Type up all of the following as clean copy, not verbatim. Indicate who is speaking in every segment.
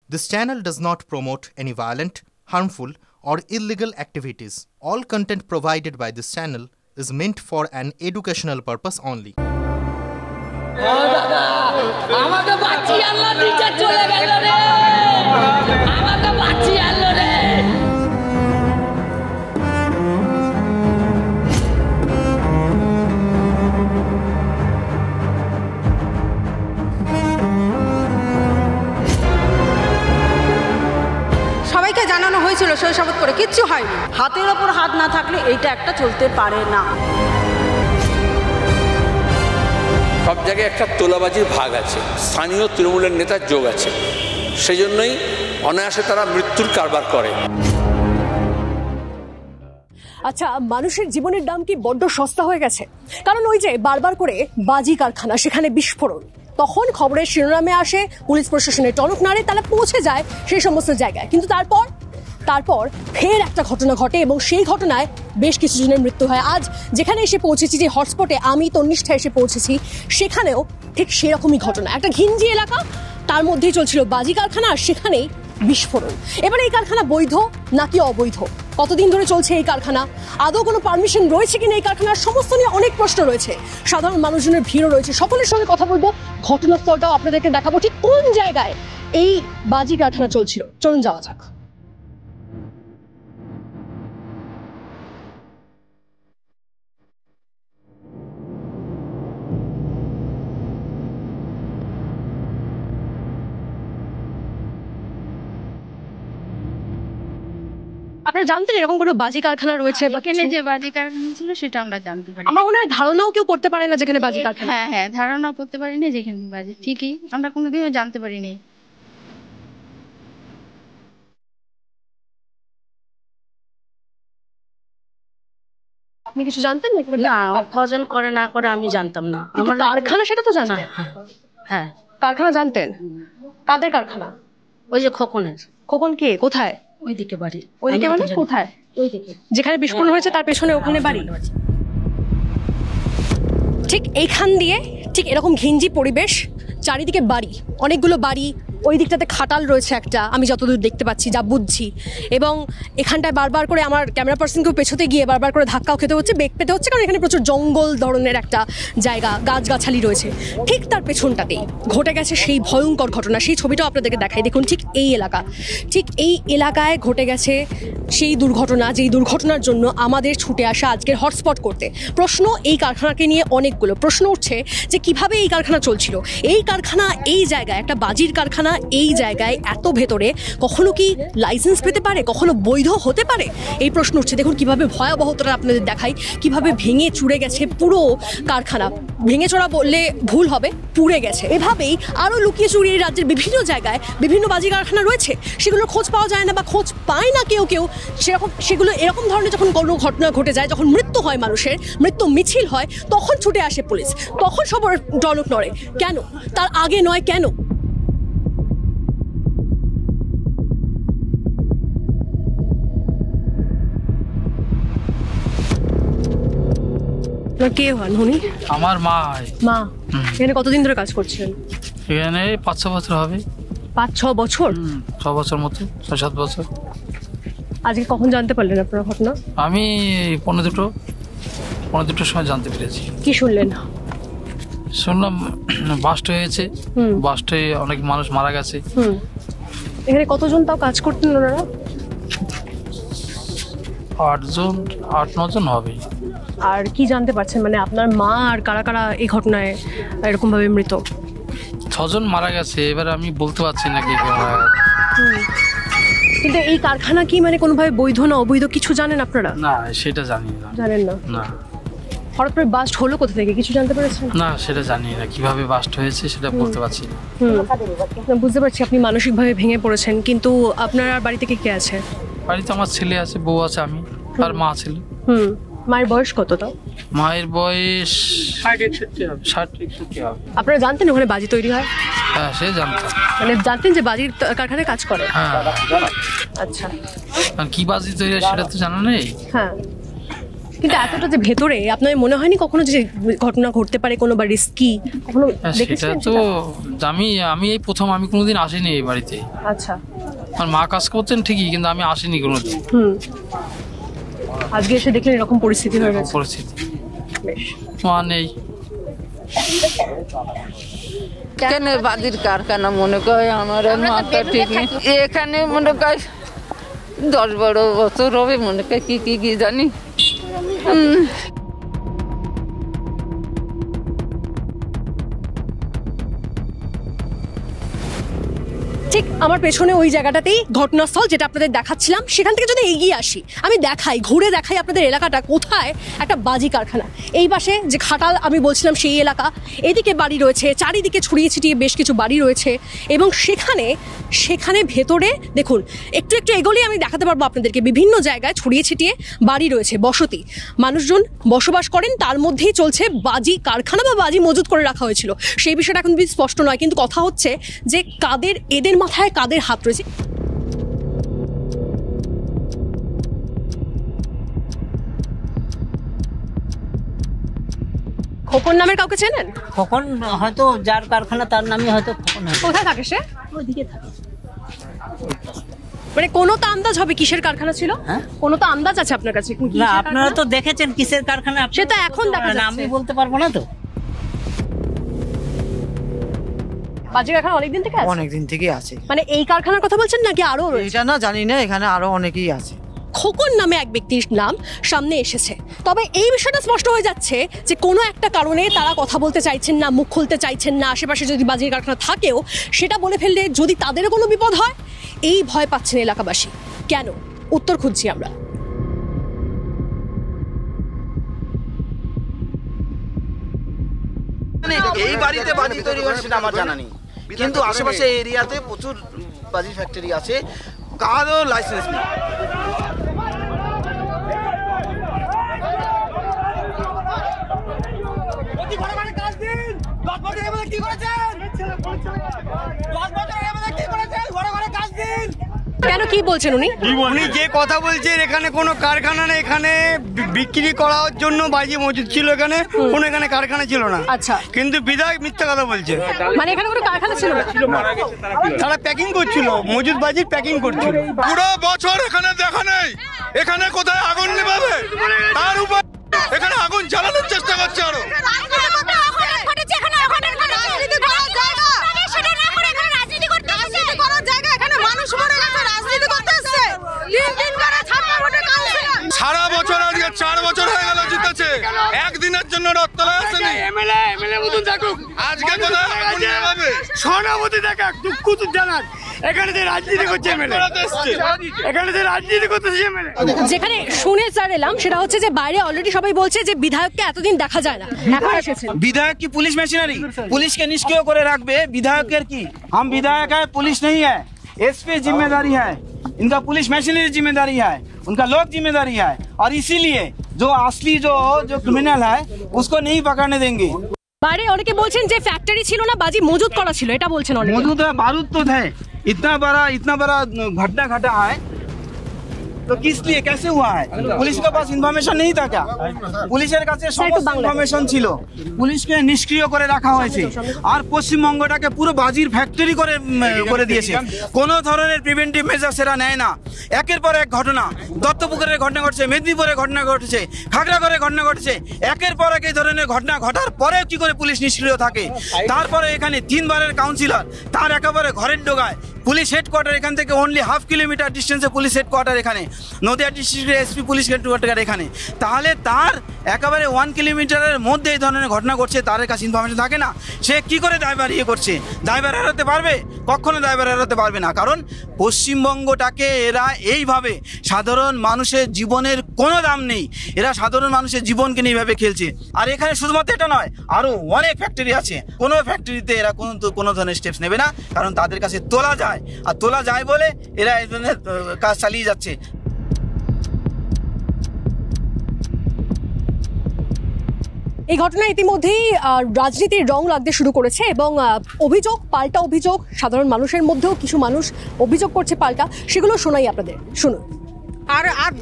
Speaker 1: This channel does not promote any violent, harmful, or illegal activities. All content provided by this channel is meant for an educational purpose only.
Speaker 2: সবাইকে জানানো হয়েছিল শৈশবত করে কিচ্ছু হয়নি।
Speaker 3: হাতের ওপর হাত না থাকলে এইটা একটা চলতে পারে না।
Speaker 4: সব জায়গায় একটা তোলাবাজির ভাগ আছে, স্থানীয় তৃণমূলের নেতার যোগ আছে, সেই জন্যই অনায়াসে তারা মৃত্যুর কারবার করে।
Speaker 5: আচ্ছা, মানুষের জীবনের দাম কি বড্ড সস্তা হয়ে গেছে? কারণ ওই যে বারবার করে বাজি কারখানা, সেখানে বিস্ফোরণ, তখন খবরের শিরোনামে আসে, পুলিশ প্রশাসনের টনক নাড়ে, তারা পৌঁছে যায় সেই সমস্ত জায়গায়। কিন্তু তারপর ফের একটা ঘটনা ঘটে এবং সেই ঘটনায় বেশ কিছু জনের মৃত্যু হয়। আজ যেখানে এসে পৌঁছেছি, যে হটস্পটে আমি তন্নিষ্ঠা এসে পৌঁছেছি, সেখানেও ঠিক সেরকমই ঘটনা। একটা ঘিঞ্জি এলাকা, তার মধ্যেই চলছিল বাজি কারখানা, আর সেখানেই বিস্ফোরণ। এবার এই কারখানা বৈধ নাকি অবৈধ? কতদিন ধরে চলছে এই কারখানা? আদৌ কোনো পারমিশন রয়েছে কিনা এই কারখানার? সমস্ত নিয়ে অনেক প্রশ্ন রয়েছে, সাধারণ মানুষজনের ভিড়ও রয়েছে। সকলের সঙ্গে কথা বলবো, ঘটনাস্থলটাও আপনাদেরকে দেখাবো ঠিক কোন জায়গায় এই বাজি কারখানা চলছিল। চলুন যাওয়া যাক। আপনারা জানতেন এরকম কোনো বাজি কারখানা রয়েছে?
Speaker 6: এখানে যে বাজি কারখানা ছিল সেটা আমরা জানতে পারি।
Speaker 5: আমার মনে হয় ধারণাও কেউ করতে পারে না যেখানে বাজি কারখানা।
Speaker 6: হ্যাঁ, ধারণা করতে পারি না যেখানে বাজি, ঠিকই আমরা কোনোদিনও জানতে পারিনি।
Speaker 5: আপনি কিছু জানতেন
Speaker 3: না, কজন করে না করে আমি জানতাম না।
Speaker 5: আমার কারখানা সেটা তো জানা।
Speaker 3: হ্যাঁ,
Speaker 5: কারখানা জানতেন? কাদের কারখানা?
Speaker 3: ওই যে খোকনের।
Speaker 5: খোকন কে? কোথায়?
Speaker 3: ওইদিকে বাড়ি।
Speaker 5: ওইদিকে মানে কোথায়?
Speaker 3: ওইদিকে
Speaker 5: যেখানে বিস্ফোরণ হয়েছে তার পেছনে ওখানে বাড়ি। ঠিক এইখান দিয়ে ঠিক এরকম ঘিঞ্জি পরিবেশ, চারিদিকে বাড়ি, অনেকগুলো বাড়ি। ওই দিকটাতে খাটাল রয়েছে একটা, আমি যতদূর দেখতে পাচ্ছি, যা বুঝছি। এবং এখানটায় বারবার করে আমার ক্যামেরা পার্সনকেও পেছোতে গিয়ে বারবার করে ধাক্কাও খেতে হচ্ছে, বেগ পেতে হচ্ছে, কারণ এখানে প্রচুর জঙ্গল ধরনের একটা জায়গা, গাছগাছালি রয়েছে। ঠিক তার পেছনটাতেই ঘটে গেছে সেই ভয়ঙ্কর ঘটনা। সেই ছবিটাও আপনাদেরকে দেখাই, দেখুন। ঠিক এই এলাকা, ঠিক এই এলাকায় ঘটে গেছে সেই দুর্ঘটনা, যেই দুর্ঘটনার জন্য আমাদের ছুটে আসা আজকের হটস্পট করতে। প্রশ্ন এই কারখানাকে নিয়ে অনেকগুলো প্রশ্ন উঠছে, যে কিভাবে এই কারখানা চলছিল। এই কারখানা এই জায়গায়, একটা বাজির কারখানা এই জায়গায় এত ভেতরে, কখনো কি লাইসেন্স পেতে পারে? কখনো বৈধ হতে পারে? এই প্রশ্ন উঠছে। দেখুন কিভাবে ভয়াবহতা আপনাদের দেখাই, কিভাবে ভেঙে চুরে গেছে পুরো কারখানা। ভেঙে চড়া বললে ভুল হবে, পুড়ে গেছে। এভাবেই আরও লুকিয়ে চুরিয়ে রাজ্যের বিভিন্ন জায়গায় বিভিন্ন বাজি কারখানা রয়েছে, সেগুলোর খোঁজ পাওয়া যায় না বা খোঁজ পায় না কেউ। সেগুলো এরকম ধরনের যখন কোনো ঘটনা ঘটে যায়, যখন মৃত্যু হয়, মানুষের মৃত্যু মিছিল হয়, তখন ছুটে আসে পুলিশ, তখন সবার টনক নড়ে। কেন? তার আগে নয় কেন? কে হন উনি?
Speaker 7: আমার মা।
Speaker 5: এখানে কতদিন ধরে কাজ করছেন?
Speaker 7: এখানে 5-6 বছর হবে।
Speaker 5: 5-6 বছর?
Speaker 7: 6 বছর মতো, 6-7 বছর।
Speaker 5: আজকে কখন জানতে পারলেন আপনার ঘটনা?
Speaker 7: আমি 2:15 সময় জানতে পেরেছি।
Speaker 5: কি শুনলেন?
Speaker 7: শুনলাম বাস্ট হয়েছে, বাস্টে অনেক মানুষ মারা গেছে।
Speaker 5: এখানে কতজন তাও কাজ করতেন ওনারা?
Speaker 7: 8-9 জন হবে।
Speaker 5: আর কি জানতে পারছেন, মানে আপনার মা আর কারা কারা এই ঘটনায় এরকম ভাবে মৃত?
Speaker 7: 6 জন মারা গেছে। এবার আমি বলতে পারছি না কে মারা গেছে।
Speaker 5: কিন্তু এই কারখানা কি মানে কোনোভাবে বৈধ না অবৈধ কিছু জানেন আপনারা?
Speaker 7: না, সেটা জানি না।
Speaker 5: জানেন না?
Speaker 7: না।
Speaker 5: হঠাৎ করে বাস্ট হলো কোথা থেকে, কিছু জানতে পেরেছেন?
Speaker 7: না, সেটা জানি না। কিভাবে বাস্ট হয়েছে সেটা বলতে পারছি না।
Speaker 5: বুঝতে পারছি আপনি মানসিকভাবে ভেঙে পড়েছেন, কিন্তু আপনার আর বাড়ি থেকে কে আছে?
Speaker 7: বাড়িতে আমার ছেলে আছে, বউ আছে, আমি আর মা ছিল।
Speaker 5: মায়ের বয়স কত? তাও
Speaker 7: মায়ের বয়স 60-61 হবে। 60-61 হবে।
Speaker 5: আপনারা জানতেন ওখানে বাজি তৈরি হয়?
Speaker 7: হ্যাঁ, সে জানতাম।
Speaker 5: মানে জানতেন যে বাজির কারখানায় কাজ করে?
Speaker 7: হ্যাঁ।
Speaker 5: আচ্ছা,
Speaker 7: কি বাজি তৈরি হয় সেটা তো জানা নেই।
Speaker 5: হ্যাঁ, কিন্তু এতটা যে ভেতরে আপনার মনে হয়নি কখনো যে ঘটনা ঘটতে পারে কোনো বা রিস্কি কখনো
Speaker 7: সেটা
Speaker 5: দেখেছিলেন
Speaker 7: তো
Speaker 5: সেটা?
Speaker 7: আমি এই প্রথম, আমি কোনোদিন আসিনি এই বাড়িতে।
Speaker 5: আচ্ছা,
Speaker 7: আমার মা কাজ করতেন ঠিকই, কিন্তু আমি আসিনি কোনোদিন।
Speaker 5: আজকে এসে দেখলেন এরকম পরিস্থিতি হয়ে গেছে।
Speaker 7: পরিস্থিতি
Speaker 5: বেশ।
Speaker 7: মা নেই।
Speaker 8: কেন বাজির কারখানা মনে করে আমার মাথা ঠিক নেই। এখানে মনে কর 10-12 বছর হবে, মনে কর কি জানি।
Speaker 5: ঠিক আমার পেছনে ওই জায়গাটাতেই ঘটনাস্থল, যেটা আপনাদের দেখাচ্ছিলাম। সেখান থেকে যদি এগিয়ে আসি, আমি ঘুরে দেখাই আপনাদের এলাকাটা কোথায় একটা বাজি কারখানা। এই পাশে যে খাটাল আমি বলছিলাম সেই এলাকা, এদিকে বাড়ি রয়েছে, চারিদিকে ছড়িয়ে ছিটিয়ে বেশ কিছু বাড়ি রয়েছে, এবং সেখানে ভেতরে দেখুন, একটু এগোলেই আমি দেখাতে পারবো আপনাদেরকে বিভিন্ন জায়গায় ছড়িয়ে ছিটিয়ে বাড়ি রয়েছে, বসতি, মানুষজন বসবাস করেন, তার মধ্যেই চলছে বাজি কারখানা বা বাজি মজুত করে রাখা হয়েছিল। সেই বিষয়টা এখন স্পষ্ট নয়, কিন্তু কথা হচ্ছে যে এদের মাথায় কাদের হাত রয়েছে। খোকন নামের কাউকে চেনেন?
Speaker 9: খোকন হয়তো, যার কারখানা তার নামে হয়তো খোকন।
Speaker 5: কোথায় থাকে সে?
Speaker 9: ওইদিকে থাকে।
Speaker 5: মানে কোনো তো আন্দাজ হবে কিসের কারখানা ছিল? কোনো তো আন্দাজ আছে আপনার কাছে?
Speaker 9: না, আপনারা তো দেখেছেন কিসের কারখানা,
Speaker 5: সেটা এখন দেখা যাচ্ছে।
Speaker 9: আমি বলতে পারবো না তো।
Speaker 5: বাজি কারখানা অনেকদিন থেকে আছে?
Speaker 10: অনেকদিন থেকে আছে।
Speaker 5: মানে এই কারখানার কথা বলছেন নাকি আরো রয়েছে?
Speaker 10: এটা না জানি না, এখানে আরো অনেকেই আছে।
Speaker 5: খোকন নামে এক ব্যক্তির নাম সামনে এসেছে, তবে এই বিষয়টা স্পষ্ট হয়ে যাচ্ছে যে কোনো একটা কারণে তারা কথা বলতে চাইছেন না, মুখ খুলতে চাইছেন না। আশেপাশে যদি বাজির কারখানা থাকেও, সেটা বলে ফেললে যদি তাদেরও কোনো বিপদ হয়, এই ভয় পাচ্ছেন এলাকাবাসী। কেন? উত্তর খুঁজছি আমরা।
Speaker 11: এই বাড়িতে বাজি তৈরি করে সেটা আমার জানা নেই, কিন্তু আশেপাশে এরিয়াতে প্রচুর বাজি ফ্যাক্টরি আছে, কারো লাইসেন্স নেই।
Speaker 5: কেন, কি বলছেন উনি?
Speaker 12: উনি যে কথা বলছেন, এখানে কোনো কারখানা নেই, এখানে বিক্রি করার জন্য বাজি মজুদ ছিল, এখানে কোনো এখানে কারখানা ছিল না।
Speaker 5: আচ্ছা,
Speaker 12: কিন্তু বিধায়ক মিথ্যা কথা বলছে।
Speaker 5: মানে এখানে কোনো কারখানা ছিল না?
Speaker 12: তারা প্যাকিং করছিল, মজুদ বাজির প্যাকিং করছিল।
Speaker 13: পুরো বছর এখানে দেখা নেই, এখানে কোথায় আগুন নেভাবে তার উপর এখানে আগুন জ্বালানোর চেষ্টা করছে। আরো সারা বছর, আজকে 4 বছর হয়ে গেল জিতেছে, একদিনের জন্য রক্তলায় আসেনি। আজকে কোথায় আগুন নেভাবে?
Speaker 12: সহানুভূতি দেখা, দুঃখ তো জানান। এখানে যে রাজনীতি করছে এমএলএ, এখানে যে রাজনীতি করতেছে এমএলএ।
Speaker 5: যেখানে শুনে স্যার এলাম সেটা হচ্ছে যে বাইরে অলরেডি সবাই বলছে যে বিধায়ককে এতদিন দেখা যায় না, এখন এসেছেন।
Speaker 11: विधायक की पुलिस मशीनरी, पुलिस के निष्क्रिय करे रखबे, विधायक की हम विधायक है, पुलिस नहीं है। एसपी जिम्मेदारी है, इनका पुलिस मशीनरी जिम्मेदारी है, उनका लोग जिम्मेदारी है, और इसीलिए जो असली जो क्रिमिनल है उसको नहीं पकड़ने देंगे।
Speaker 5: বাইরে অনেকে বলছেন যে ফ্যাক্টরি ছিল না, বাজি মজুদ করা ছিল, এটা বলছেন অনেকে।
Speaker 11: मौजूद है, बारूद तो है। इतना बड़ा घटना घटा है, तो किस लिए, कैसे हुआ है? पुलिस के पास इन्फॉर्मेशन नहीं था क्या? পুলিশের কাছে সমস্ত ইনফরমেশন ছিল, পুলিশকে নিষ্ক্রিয় করে রাখা হয়েছে, আর পশ্চিমবঙ্গটাকে পুরো বাজির ফ্যাক্টরি করে দিয়েছে। কোনো ধরনের প্রিভেন্টিভ মেজার সেরা নেয় না। একের পর এক ঘটনা, দত্তপুকুরের ঘটনা ঘটছে, মেদিনীপুরে ঘটনা ঘটেছে, খাগড়াগড়ে ঘটনা ঘটেছে, একের পর এক এই ধরনের ঘটনা ঘটার পরে কি করে পুলিশ নিষ্ক্রিয় থাকে? তারপরে এখানে 3 বারের কাউন্সিলর, তার একেবারে ঘরের ডোগায় পুলিশ হেডকোয়ার্টার, এখান থেকে অনলি 1/2 কিলোমিটার ডিস্টেন্সে পুলিশ হেডকোয়ার্টার এখানে, নদিয়া ডিস্ট্রিক্টের এসপি পুলিশ হেডকোয়ার্টার এখানে। তাহলে তার একেবারে 1 কিলোমিটারের মধ্যে এই ধরনের ঘটনা ঘটছে, তার কাছে ইনফরমেশন থাকে না, সে কি করে দায়ভার করছে? দায়ভার এড়াতে পারবে? কখনো দায়ভার এড়াতে পারবে না, কারণ পশ্চিমবঙ্গটাকে এরা এইভাবে, সাধারণ মানুষের জীবনের কোনো দাম নেই, এরা সাধারণ মানুষের জীবনকে নিয়ে এইভাবে খেলছে। আর এখানে শুধুমাত্র এটা নয়, আরও অনেক ফ্যাক্টরি আছে, কোনো ফ্যাক্টরিতে এরা কোনো ধরনের স্টেপস নেবে না, কারণ তাদের কাছে তোলা যায়, আর তোলা যায় বলে এরা এই ধরনের কাজ চালিয়ে যাচ্ছে।
Speaker 5: এই ঘটনা ইতিমধ্যেই রাজনীতির রং লাগতে শুরু করেছে, এবং অভিযোগ, পাল্টা অভিযোগ, সাধারণ মানুষের মধ্যেও কিছু মানুষ অভিযোগ করছে পাল্টা, সেগুলো শোনাই আপনাদের, শুনুন।
Speaker 2: আর আধ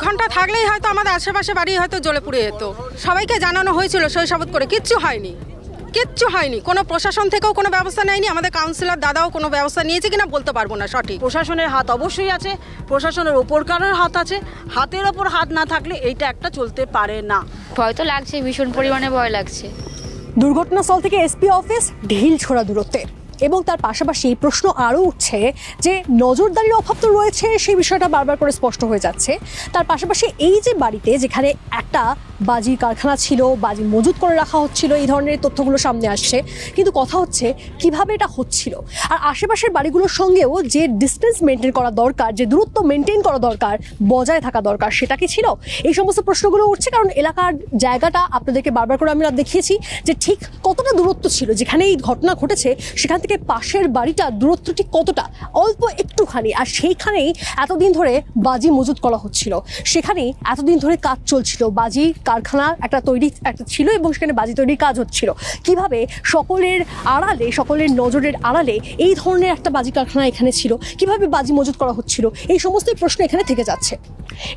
Speaker 2: ঘন্টা থাকলেই হয়তো আমাদের আশেপাশে বাড়ি হয়তো জ্বলে পুড়ে যেত। সবাইকে জানানো হয়েছিল শৈশাবত করে, কিচ্ছু হয়নি। কোনো প্রশাসন থেকেও কোনো ব্যবস্থা নেয়নি। আমাদের কাউন্সিলর দাদাও কোনো ব্যবস্থা নিয়েছে কিনা বলতে পারবো না সঠিক।
Speaker 14: প্রশাসনের হাত অবশ্যই আছে, প্রশাসনের ওপর কারোর হাত আছে। হাতের ওপর হাত না থাকলে এইটা একটা চলতে পারে না।
Speaker 6: ভয় তো লাগছে, ভীষণ পরিমাণে ভয় লাগছে।
Speaker 5: দুর্ঘটনাস্থল থেকে এসপি অফিস ঢিল ছোড়া দূরত্বে, এবং তার পাশাপাশি প্রশ্ন আরও উঠছে যে নজরদারির অভাব তো রয়েছে, সেই বিষয়টা বারবার করে স্পষ্ট হয়ে যাচ্ছে। তার পাশাপাশি এই যে বাড়িতে যেখানে একটা বাজির কারখানা ছিল, বাজি মজুত করে রাখা হচ্ছিল, এই ধরনের তথ্যগুলো সামনে আসছে, কিন্তু কথা হচ্ছে কিভাবে এটা হচ্ছিল। আর আশেপাশের বাড়িগুলোর সঙ্গেও যে ডিস্টেন্স মেনটেন করা দরকার, যে দূরত্ব মেনটেন করা দরকার, বজায় থাকা দরকার, সেটা কি ছিল? এই সমস্ত প্রশ্নগুলো উঠছে, কারণ এলাকার জায়গাটা আপনাদেরকে বারবার করে আমরা দেখিয়েছি যে ঠিক কতটা দূরত্ব ছিল। যেখানে এই ঘটনা ঘটেছে সেখান থেকে পাশের বাড়িটা দূরত্ব ঠিক কতটা, অল্প একটুখানি। আর সেইখানেই এতদিন ধরে বাজি মজুত করা হচ্ছিল, সেখানেই এতদিন ধরে কাজ চলছিল, বাজি কারখানা একটা ছিল এবং সেখানে বাজি তৈরির কাজ হচ্ছিল। কিভাবে সকলের আড়ালে, সকলের নজরের আড়ালে এই ধরনের একটা বাজি কারখানা এখানে ছিল, কিভাবে বাজি মজুত করা হচ্ছিল, এই সমস্ত প্রশ্ন এখানে থেকে যাচ্ছে।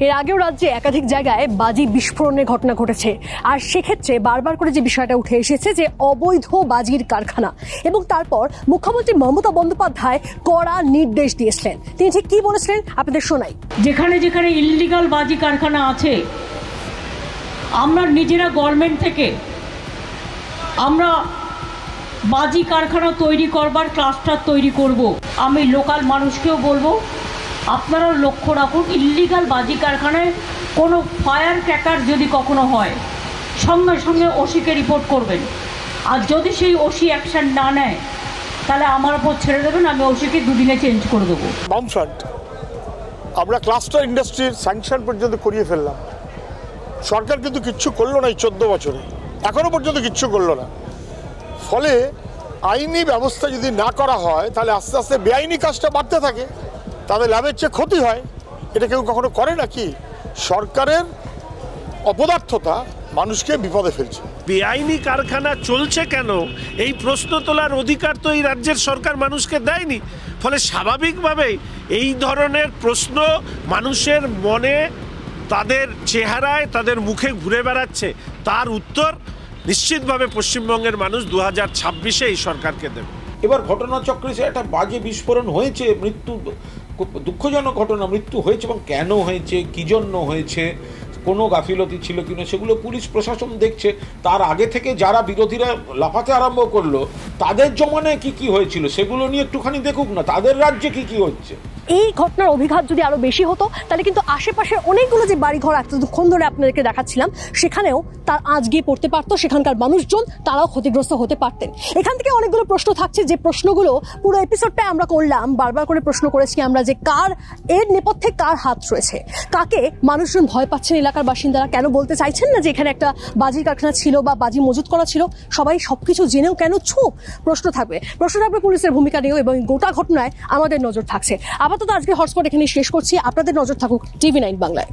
Speaker 5: এর আগেও রাজ্যে একাধিক জায়গায় বাজি বিস্ফোরণের ঘটনা ঘটেছে, আর সেক্ষেত্রে বারবার করে যে বিষয়টা উঠে এসেছে যে অবৈধ বাজির কারখানা। এবং তারপর মুখ্যমন্ত্রী মমতা বন্দ্যোপাধ্যায় কড়া নির্দেশ দিয়েছিলেন। তিনি ঠিক কি বলেছিলেন আপনাদের শোনাই।
Speaker 15: যেখানে যেখানে ইললিগাল বাজি কারখানা আছে, আমরা নিজেরা গভর্নমেন্ট থেকে আমরা বাজি কারখানা তৈরি করবার ক্লাস্টার তৈরি করব। আমি লোকাল মানুষকেও বলবো, আপনারা লক্ষ্য রাখুন, ইললিগাল বাজি কারখানায় কোনো ফায়ার ক্র্যাকার যদি কখনো হয়, সঙ্গে সঙ্গে ওসিকে রিপোর্ট করবেন। আর যদি সেই ওসি অ্যাকশন না নেয় তাহলে আমার ওপর ছেড়ে দেবেন, আমি ওসিকে দুদিনে চেঞ্জ করে দেবো।
Speaker 16: বামফ্রন্ট আমরা ক্লাস্টার ইন্ডাস্ট্রির স্যাংশন পর্যন্ত করিয়ে ফেললাম, সরকার কিন্তু কিচ্ছু করলো না এই 14 বছরে, এখনো পর্যন্ত কিচ্ছু করলো না। ফলে আইনি ব্যবস্থা যদি না করা হয় তাহলে আস্তে আস্তে বেআইনি কাজটা বাড়তে থাকে, তাদের লাভের চেয়ে ক্ষতি হয়। এটা কেউ কখনো করে নাকি? সরকারের অপদার্থতা মানুষকে বিপদে ফেলছে।
Speaker 17: বেআইনি কারখানা চলছে কেন, এই প্রশ্ন তোলার অধিকার তো এই রাজ্যের সরকার মানুষকে দেয়নি। ফলে স্বাভাবিকভাবেই এই ধরনের প্রশ্ন মানুষের মনে, তাদের চেহারায়, তাদের মুখে ঘুরে বেড়াচ্ছে। তার উত্তর নিশ্চিতভাবে পশ্চিমবঙ্গের মানুষ 2026-এ এই সরকারকে দেবে।
Speaker 18: এবার ঘটনাচক্রে একটা বাজে বিস্ফোরণ হয়েছে, মৃত্যু, দুঃখজনক ঘটনা, মৃত্যু হয়েছে, এবং কেন হয়েছে, কী জন্য হয়েছে, কোনো গাফিলতি ছিল কিনা সেগুলো পুলিশ প্রশাসন দেখছে। তার আগে থেকে যারা বিরোধীরা লাফাতে আরম্ভ করলো, তাদের জমানায় কি কি হয়েছিল সেগুলো নিয়ে একটুখানি দেখুক না, তাদের রাজ্যে কি কি হচ্ছে।
Speaker 5: এই ঘটনার অভিঘাত যদি আরো বেশি হতো তাহলে কিন্তু আশেপাশের অনেকগুলো যে বাড়িঘর এতক্ষণ ধরে আপনাদেরকে দেখাচ্ছিলাম সেখানেও তার আঁচ গিয়ে পড়তে পারতো, সেখানকার মানুষজন তারাও ক্ষতিগ্রস্ত হতে পারতেন। এখান থেকে অনেকগুলো প্রশ্ন থাকছে, যে প্রশ্নগুলো পুরো এপিসোডটাই আমরা করলাম, বারবার করে প্রশ্ন করেছি আমরা যে কার এর নেপথ্যে কার হাত রয়েছে, কাকে মানুষজন ভয় পাচ্ছেন, এলাকার বাসিন্দারা কেন বলতে চাইছেন না যে এখানে একটা বাজির কারখানা ছিল বা বাজি মজুত করা ছিল, সবাই সবকিছু জেনেও কেন চুপ? প্রশ্ন থাকবে পুলিশের ভূমিকা নিয়েও, এবং গোটা ঘটনায় আমাদের নজর থাকছে। আপাতত আজকে হটস্পট এখানে শেষ করছি। আপনাদের নজর থাকুক TV9 বাংলায়।